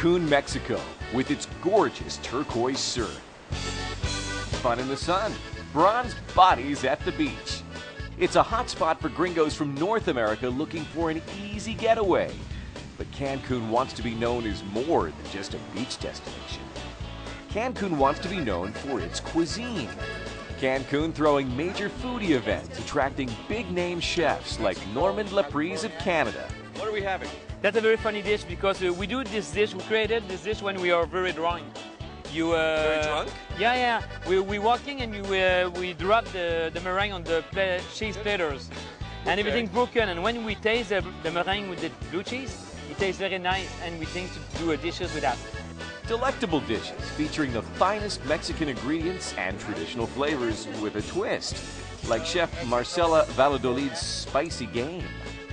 Cancun, Mexico, with its gorgeous turquoise surf. Fun in the sun, bronze bodies at the beach. It's a hot spot for gringos from North America looking for an easy getaway. But Cancun wants to be known as more than just a beach destination. Cancun wants to be known for its cuisine. Cancun throwing major foodie events, attracting big-name chefs like Normand Laprise of Canada. What are we having? That's a very funny dish because we created this dish when we are very drunk. Very drunk? Yeah. We're walking and we drop the meringue on the cheese platters. And everything's broken, and when we taste the meringue with the blue cheese, it tastes very nice, and we think to do dishes with that. Delectable dishes featuring the finest Mexican ingredients and traditional flavors with a twist, like Chef Marcela Valladolid's spicy game.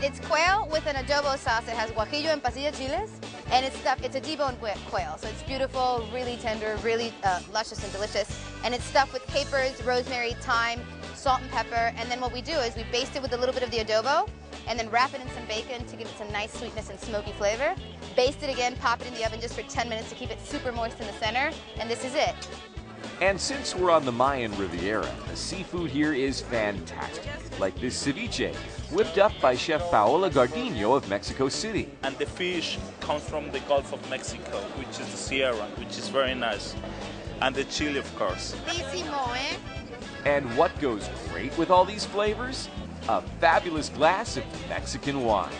It's quail with an adobo sauce. It has guajillo and pasilla chiles, and it's a deboned quail, so it's beautiful, really tender, really luscious and delicious. And it's stuffed with capers, rosemary, thyme, salt and pepper, and then what we do is we baste it with a little bit of the adobo, and then wrap it in some bacon to give it some nice sweetness and smoky flavor. Baste it again, pop it in the oven just for 10 minutes to keep it super moist in the center, and this is it. And since we're on the Mayan Riviera, the seafood here is fantastic, like this ceviche, whipped up by Chef Paola Gardino of Mexico City. And the fish comes from the Gulf of Mexico, which is the Sierra, which is very nice. And the chili, of course. Bellissimo, eh? And what goes great with all these flavors? A fabulous glass of Mexican wine.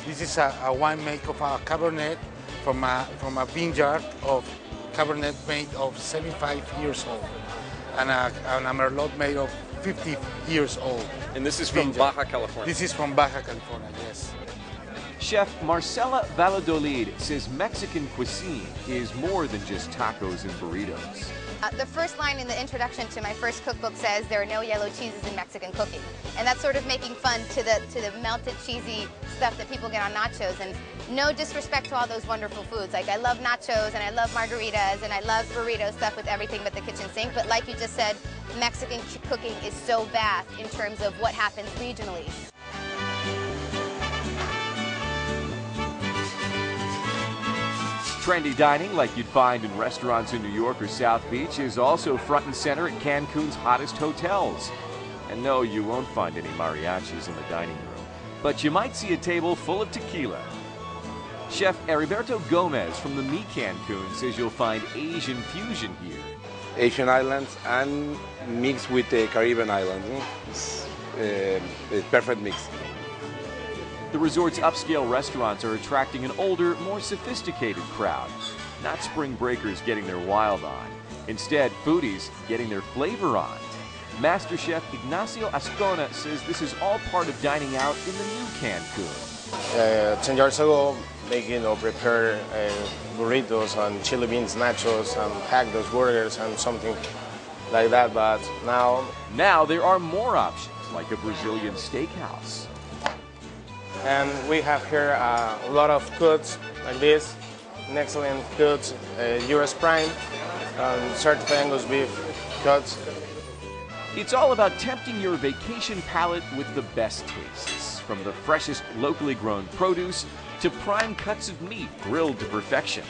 This is a wine made of a Cabernet from a vineyard of Cabernet made of 75 years old, and a Merlot made of 50 years old. And this is from Baja California? This is from Baja California, yes. Chef Marcela Valladolid says Mexican cuisine is more than just tacos and burritos. The first line in the introduction to my first cookbook says there are no yellow cheeses in Mexican cooking, and that's sort of making fun to the melted cheesy stuff that people get on nachos. And no disrespect to all those wonderful foods. Like, I love nachos and I love margaritas and I love burrito stuff with everything but the kitchen sink. But like you just said, Mexican cooking is so vast in terms of what happens regionally. Trendy dining, like you'd find in restaurants in New York or South Beach, is also front and center at Cancun's hottest hotels. And no, you won't find any mariachis in the dining room, but you might see a table full of tequila. Chef Heriberto Gomez from the Mi Cancun says you'll find Asian fusion here. Asian islands and mixed with the Caribbean islands. It's a perfect mix. The resort's upscale restaurants are attracting an older, more sophisticated crowd. Not spring breakers getting their wild on. Instead, foodies getting their flavor on. Master Chef Ignacio Ascona says this is all part of dining out in the new Cancun. 10 years ago, prepare burritos and chili beans nachos and pack those burgers and something like that, but Now there are more options, like a Brazilian steakhouse. And we have here a lot of cuts like this, an excellent cuts, US prime, certified Angus beef cuts. It's all about tempting your vacation palate with the best tastes, from the freshest locally grown produce to prime cuts of meat grilled to perfection.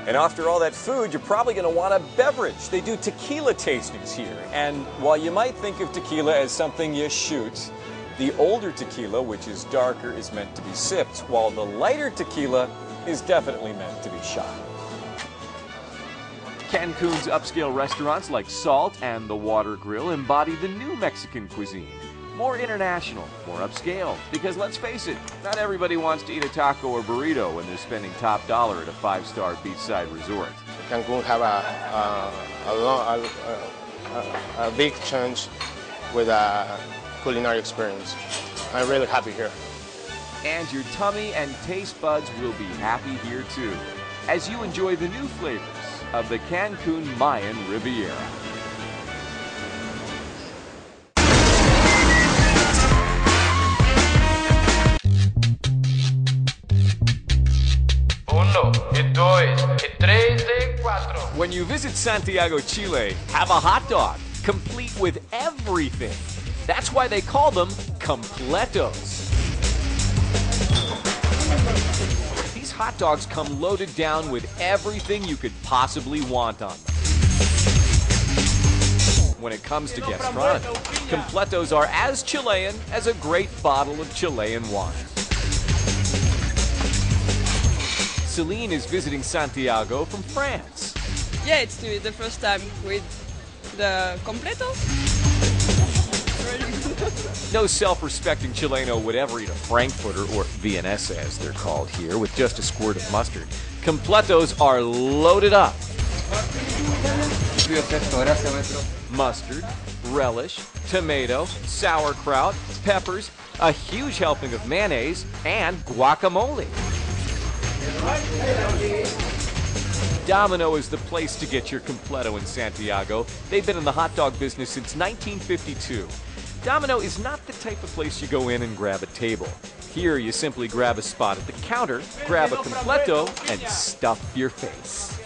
And after all that food, you're probably going to want a beverage. They do tequila tastings here. And while you might think of tequila as something you shoot, the older tequila, which is darker, is meant to be sipped, while the lighter tequila is definitely meant to be shot. Cancun's upscale restaurants like Salt and the Water Grill embody the new Mexican cuisine. More international, more upscale, because let's face it, not everybody wants to eat a taco or burrito when they're spending top dollar at a 5-star beachside resort. Cancun have a big change with a culinary experience. I'm really happy here. And your tummy and taste buds will be happy here too, as you enjoy the new flavors of the Cancun Mayan Riviera. When you visit Santiago, Chile, have a hot dog, complete with everything. That's why they call them completos. These These hot dogs come loaded down with everything you could possibly want on them. When it comes to gastronomy, completos are as Chilean as a great bottle of Chilean wine. Celine is visiting Santiago from France. Yeah, it's the first time with the completo. No self-respecting Chileno would ever eat a Frankfurter, or Viennese as they're called here, with just a squirt of mustard. Completos are loaded up. Mustard, relish, tomato, sauerkraut, peppers, a huge helping of mayonnaise, and guacamole. Domino is the place to get your completo in Santiago. They've been in the hot dog business since 1952. Domino is not the type of place you go in and grab a table. Here you simply grab a spot at the counter, grab a completo, and stuff your face.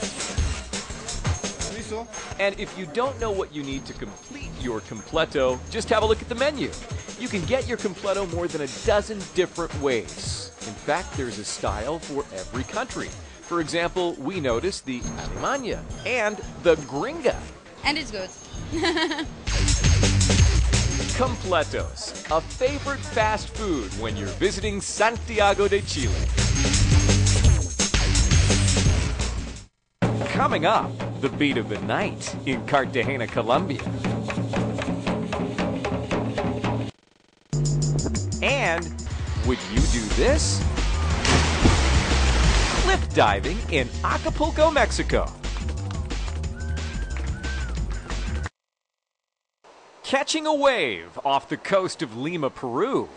And if you don't know what you need to complete your completo, just have a look at the menu. You can get your completo more than a dozen different ways. In fact, there's a style for every country. For example, we noticed the Alemania and the Gringa. And it's good. Completos, a favorite fast food when you're visiting Santiago de Chile. Coming up, the beat of the night in Cartagena, Colombia. And would you do this? Cliff diving in Acapulco, Mexico. Catching a wave off the coast of Lima, Peru.